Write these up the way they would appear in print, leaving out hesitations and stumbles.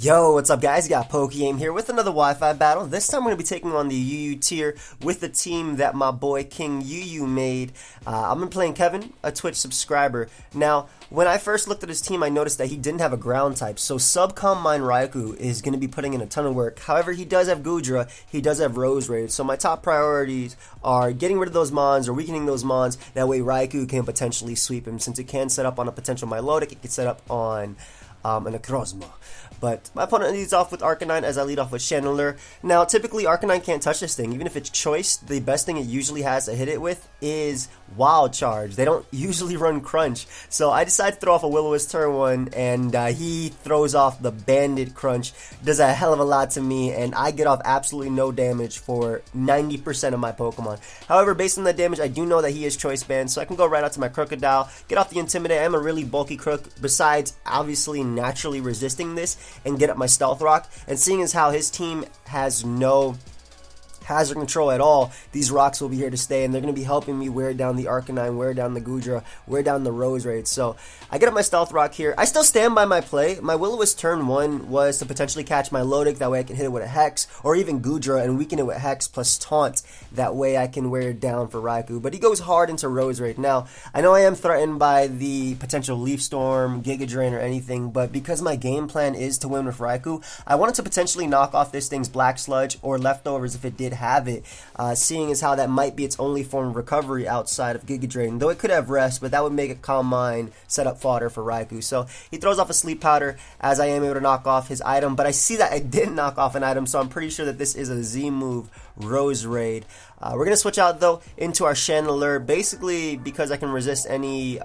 Yo, what's up guys? You got pokeaim here with another Wi-Fi battle. This time we're going to be taking on the UU tier with the team that my boy King UU made. I'm going to be playing Kevin, a Twitch subscriber. Now, when I first looked at his team, I noticed that he didn't have a ground type. So Subcombine Raikou is going to be putting in a ton of work. However, he does have Goodra, he does have Rose Raid. So my top priorities are getting rid of those Mons or weakening those Mons. That way Raikou can potentially sweep him. Since it can set up on a potential Milotic, it can set up on an Necrozma. But my opponent leads off with Arcanine as I lead off with Chandelier. Now, typically Arcanine can't touch this thing. Even if it's choice, the best thing it usually has to hit it with is Wild Charge. They don't usually run Crunch. So I decide to throw off a Will-O-Wisp turn 1, and he throws off the Banded Crunch. Does a hell of a lot to me, and I get off absolutely no damage for 90% of my Pokemon. However, based on that damage, I do know that he is choice banned, so I can go right out to my Crocodile, get off the Intimidate. I'm a really bulky Crook, besides obviously naturally resisting this, and get up my Stealth Rock. And seeing as how his team has no hazard control at all, these rocks will be here to stay, and they're going to be helping me wear down the Arcanine, wear down the Goodra, wear down the Rose Raid. So I get up my Stealth Rock here. I still stand by my play. My Will-O-Wisp turn 1 was to potentially catch my Milotic, that way I can hit it with a Hex, or even Goodra and weaken it with Hex plus Taunt, that way I can wear it down for Raikou. But he goes hard into Rose Raid. Now, I know I am threatened by the potential Leaf Storm, Giga Drain, or anything, but because my game plan is to win with Raikou, I wanted to potentially knock off this thing's Black Sludge or Leftovers if it did have it, seeing as how that might be its only form of recovery outside of Giga Drain, though it could have Rest, but that would make a Calm Mind set up fodder for Raikou. So he throws off a Sleep Powder as I am able to knock off his item, but I see that I didn't knock off an item, so I'm pretty sure that this is a Z move, Rose Raid. We're going to switch out though into our Chandelier, basically because I can resist any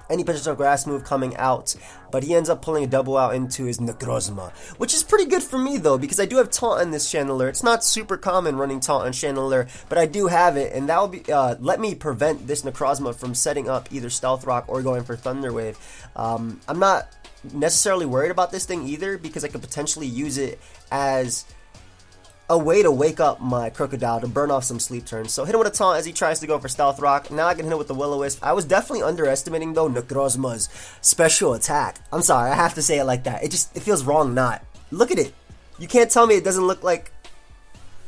potential grass move coming out, but he ends up pulling a double out into his Necrozma, which is pretty good for me though, because I do have Taunt on this Chandelier. It's not super common running Taunt on Chandelier, but I do have it, and that will be let me prevent this Necrozma from setting up either Stealth Rock or going for Thunder Wave. I'm not necessarily worried about this thing either, because I could potentially use it as a way to wake up my Crocodile to burn off some sleep turns. So hit him with a Taunt as he tries to go for Stealth Rock. Now I can hit him with the Will-O-Wisp. I was definitely underestimating though Necrozma's special attack. I'm sorry, I have to say it like that. It feels wrong not. Look at it. You can't tell me it doesn't look like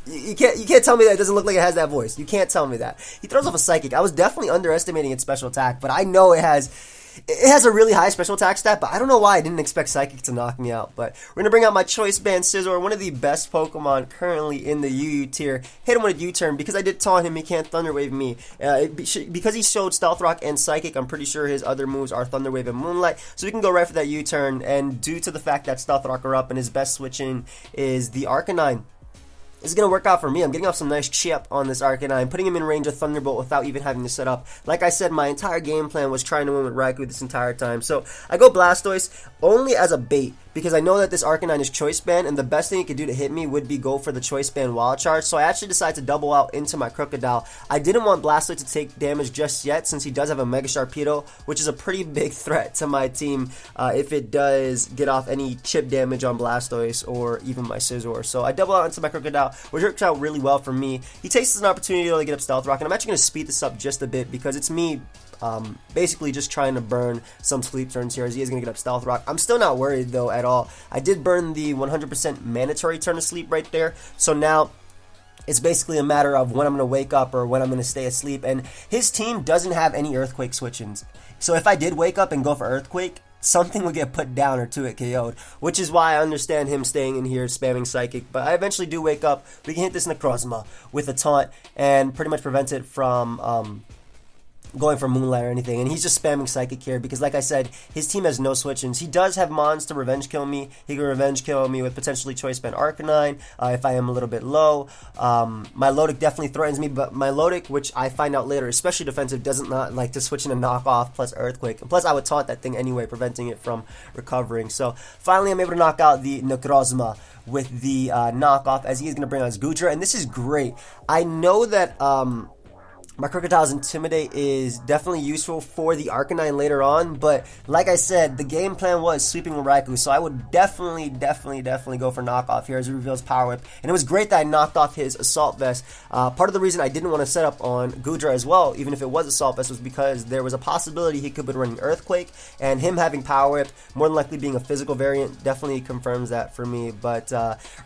you can't tell me that it doesn't look like it has that voice. You can't tell me that. He throws off a Psychic. I was definitely underestimating its special attack, but I know it has a really high special attack stat, but I don't know why I didn't expect Psychic to knock me out. But we're going to bring out my Choice Band Scizor, one of the best Pokemon currently in the UU tier. Hit him with a U-turn. Because I did taunt him, he can't Thunder Wave me. Because he showed Stealth Rock and Psychic, I'm pretty sure his other moves are Thunder Wave and Moonlight. So we can go right for that U-turn. And due to the fact that Stealth Rock are up and his best switch-in is the Arcanine, this is going to work out for me. I'm getting off some nice chip on this Arcanine, putting him in range of Thunderbolt without even having to set up. Like I said, my entire game plan was trying to win with Raikou this entire time. So I go Blastoise only as a bait, because I know that this Arcanine is Choice Band, and the best thing it could do to hit me would be go for the Choice Band Wild Charge. So I actually decided to double out into my Crocodile. I didn't want Blastoise to take damage just yet, since he does have a Mega Sharpedo, which is a pretty big threat to my team if it does get off any chip damage on Blastoise or even my Scizor. So I double out into my Crocodile, which worked out really well for me. He takes this as an opportunity to get up Stealth Rock, and I'm actually going to speed this up just a bit, because it's me basically just trying to burn some sleep turns here as he is going to get up Stealth Rock. I'm still not worried though at all. I did burn the 100% mandatory turn to sleep right there, so now it's basically a matter of when I'm going to wake up or when I'm going to stay asleep. And his team doesn't have any Earthquake switch-ins, so if I did wake up and go for Earthquake, something would get put down or two it KO'd, which is why I understand him staying in here spamming Psychic. But I eventually do wake up. We can hit this Necrozma with a Taunt and pretty much prevent it from going for Moonlight or anything, and he's just spamming Psychic here because, like I said, his team has no switch-ins. He does have Mons to revenge kill me. He can revenge kill me with potentially Choice Band Arcanine if I am a little bit low. My Milotic definitely threatens me, but my Milotic, which I find out later, especially defensive, doesn't not like to switch in a knockoff plus Earthquake. And plus, I would taunt that thing anyway, preventing it from recovering. So finally, I'm able to knock out the Necrozma with the knockoff, as he is going to bring out his Goodra, and this is great. I know that My Crocodile's Intimidate is definitely useful for the Arcanine later on, but like I said, the game plan was sweeping Raikou, so I would definitely go for knockoff here as he reveals Power Whip. And it was great that I knocked off his Assault Vest. Part of the reason I didn't want to set up on Goodra as well, even if it was Assault Vest, was because there was a possibility he could be running Earthquake, and him having Power Whip, more than likely being a physical variant, definitely confirms that for me. But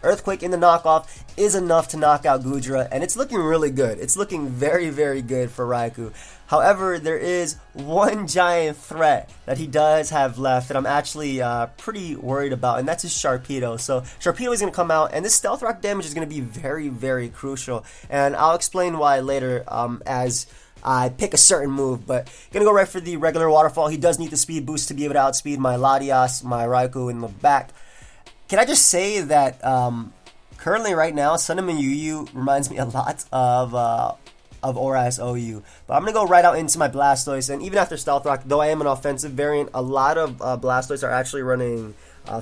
Earthquake in the knockoff is enough to knock out Goodra, and it's looking really good. It's looking very good for Raikou. However, there is one giant threat that he does have left that I'm actually pretty worried about, and that's his Sharpedo. So Sharpedo is going to come out, and this Stealth Rock damage is going to be very crucial, and I'll explain why later as I pick a certain move. But going to go right for the regular Waterfall. He does need the speed boost to be able to outspeed my Latias, my Raikou in the back. Can I just say that currently right now, Cinnamon UU reminds me a lot of Oras OU. But I'm going to go right out into my Blastoise, and even after Stealth Rock, though I am an offensive variant, a lot of Blastoise are actually running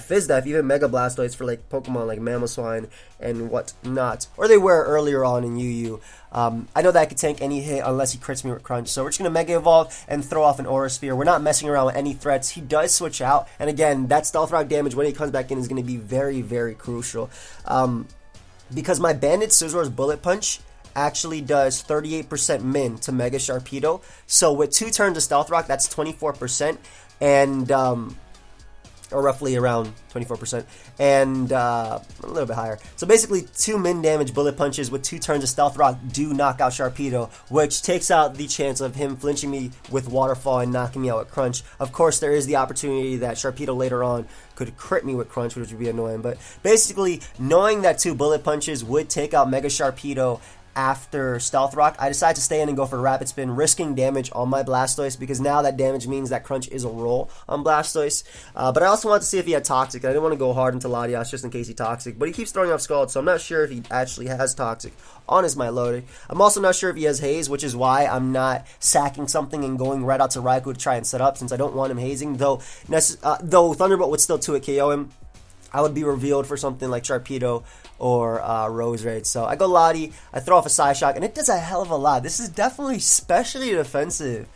Fizz Def, even Mega Blastoise for like Pokemon like Mamoswine and whatnot. Or they were earlier on in UU. I know that I could tank any hit unless he crits me with Crunch, so we're just going to Mega Evolve and throw off an Aura Sphere. We're not messing around with any threats. He does switch out, and again, that Stealth Rock damage when he comes back in is going to be very crucial. Because my Banded Scissor's Bullet Punch actually does 38% min to Mega Sharpedo. So with 2 turns of Stealth Rock, that's 24%, and or roughly around 24%, and a little bit higher. So basically, 2 min damage Bullet Punches with 2 turns of Stealth Rock do knock out Sharpedo, which takes out the chance of him flinching me with Waterfall and knocking me out with Crunch. Of course, there is the opportunity that Sharpedo later on could crit me with Crunch, which would be annoying. But basically, knowing that 2 Bullet Punches would take out Mega Sharpedo after Stealth Rock, I decided to stay in and go for Rapid Spin, risking damage on my Blastoise, because now that damage means that Crunch is a roll on Blastoise. But I also wanted to see if he had Toxic. I didn't want to go hard into Latias just in case he Toxic, but he keeps throwing off Scald, so I'm not sure if he actually has Toxic on his Milotic. I'm also not sure if he has Haze, which is why I'm not sacking something and going right out to Raikou to try and set up, since I don't want him hazing, though Thunderbolt would still 2-hit KO him. I would be revealed for something like Sharpedo or Roserade. So I go Lottie, I throw off a Psyshock, and it does a hell of a lot. This is definitely especially defensive,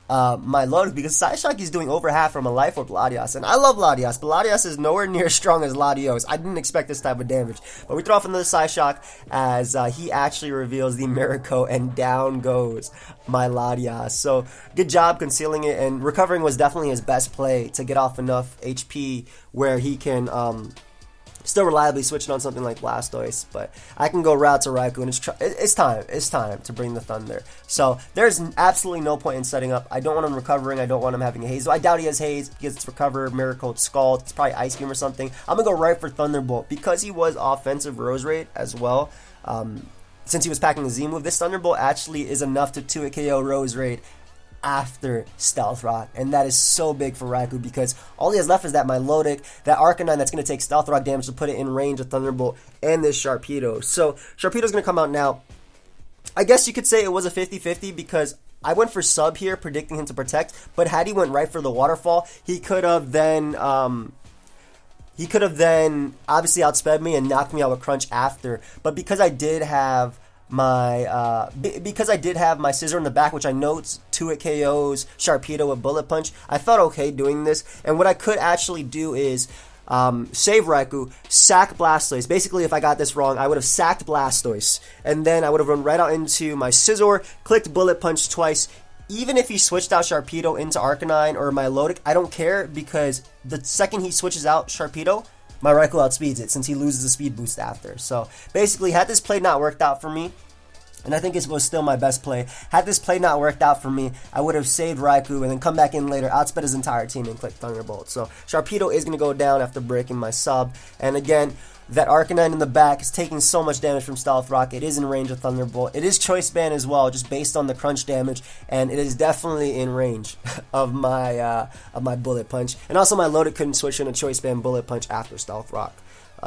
my Lotus, because Psyshock is doing over half from a Life Orb Latias, and I love Latias, but Latias is nowhere near as strong as Latios. I didn't expect this type of damage, but we throw off another Psyshock as he actually reveals the Miracle, and down goes my Latias. So good job concealing it, and recovering was definitely his best play to get off enough HP where he can still reliably switching on something like Blastoise, but I can go route to Raikou, and it's time to bring the Thunder. So there's absolutely no point in setting up. I don't want him recovering. I don't want him having a Haze. So I doubt he has Haze. He gets Recover, Miracle, Scald. It's probably Ice Beam or something. I'm gonna go right for Thunderbolt because he was offensive Roserade as well. Since he was packing the Z move, this Thunderbolt actually is enough to 2-hit KO Roserade after Stealth Rock, and that is so big for Raikou because all he has left is that Milotic, that Arcanine that's going to take Stealth Rock damage to put it in range of Thunderbolt, and this Sharpedo. So Sharpedo's going to come out now. I guess you could say it was a 50-50 because I went for sub here, predicting him to protect, but had he went right for the Waterfall, he could have then obviously outsped me and knocked me out with Crunch after. But because I did have my Scissor in the back, which I know 2-hit KOs Sharpedo with Bullet Punch, I felt okay doing this. And what I could actually do is save Raikou, sack Blastoise. Basically, if I got this wrong, I would have sacked Blastoise, and then I would have run right out into my Scizor, clicked Bullet Punch twice. Even if he switched out Sharpedo into Arcanine or Milotic, I don't care, because the second he switches out Sharpedo, my Raikou outspeeds it, since he loses the speed boost after. So basically, had this play not worked out for me, and I think it was still my best play, had this play not worked out for me, I would have saved Raikou and then come back in later, outsped his entire team, and clicked Thunderbolt. So Sharpedo is going to go down after breaking my sub. And again, that Arcanine in the back is taking so much damage from Stealth Rock. It is in range of Thunderbolt. It is Choice Band as well, just based on the Crunch damage, and it is definitely in range of my Bullet Punch. And also my Lotic couldn't switch in a Choice Band Bullet Punch after Stealth Rock,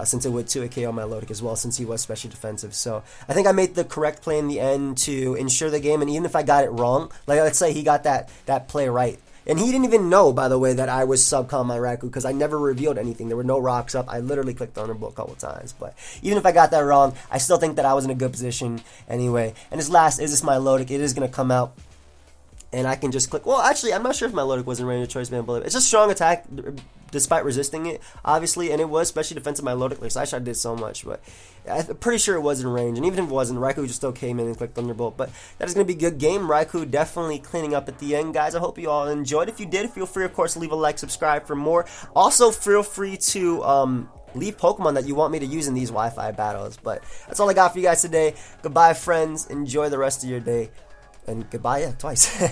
since it would 2-hit KO my Lotic as well, since he was specially defensive. So I think I made the correct play in the end to ensure the game, and even if I got it wrong, like let's say he got that play right, And he didn't even know, by the way, that I was subcom my Raikou because I never revealed anything. There were no rocks up. I literally clicked Thunderbolt a couple times. But even if I got that wrong, I still think that I was in a good position anyway. And this last, is this my Milotic? It is going to come out. And I can just click. Well, actually, I'm not sure if my Milotic was in range of Choice Band Bullet. It's a strong attack, despite resisting it, obviously. And it was, especially defensive Milotic. Like, Side Shot did so much. But I'm pretty sure it was in range. And even if it wasn't, Raikou just still came in and clicked Thunderbolt. But that is going to be a good game. Raikou definitely cleaning up at the end, guys. I hope you all enjoyed. If you did, feel free, of course, to leave a like, subscribe for more. Also, feel free to leave Pokemon that you want me to use in these Wi-Fi battles. But that's all I got for you guys today. Goodbye, friends. Enjoy the rest of your day. And goodbye, yeah, twice.